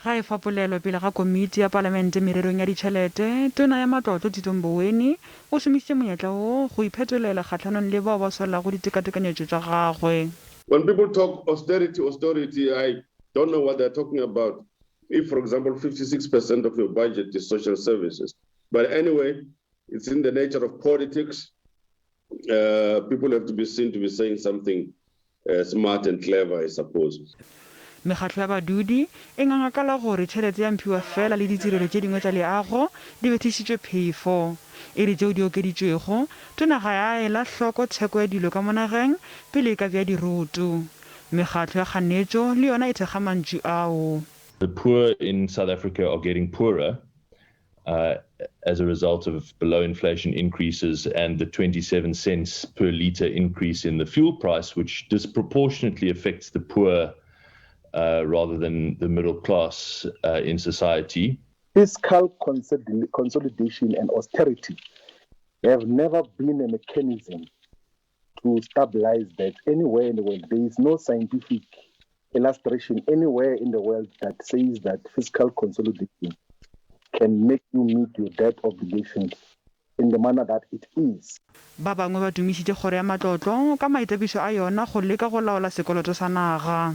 ga e fapolelo pele ga komiti ya palamente mererong ya ditšhelete, Tona ya Matlotlo Tito Mboweni o šomisitše monyetla o go iphetolela kgatlhanong le bao ba swelago ditekanyetso tša gagwe. When people talk austerity, I don't know what they're talking about. If, for example, 56% of your budget is social services. But anyway, it's in the nature of politics. People have to be seen to be saying something smart and clever, I suppose. Mekgatlo ya badudi e ngangakala gore tšhelete ya mphiwa fela le ditirelo tše dingwe tša leago di bethišitšwe phefo e re tšeo di okeditšwego. Tona ga ya ela hloko thekgo ya dilo ka monageng pele e ka bja diroto. Mekgatlo ya kganetšo le yona e thekga mantšu ao. The poor in South Africa are getting poorer as a result of below inflation increases and the 27 cents per litre increase in the fuel price, which disproportionately affects the poor rather than the middle class in society. Fiscal consolidation and austerity have never been a mechanism to stabilize that anywhere in the world. There is no scientific illustration anywhere in the world that says that fiscal consolidation can make you meet your debt obligations in the manner that it is. Ba bangwe ba dumišitše Kgoro ya Matlotlo ka maitapišo a yona go leka go laola sekoloto sa naga.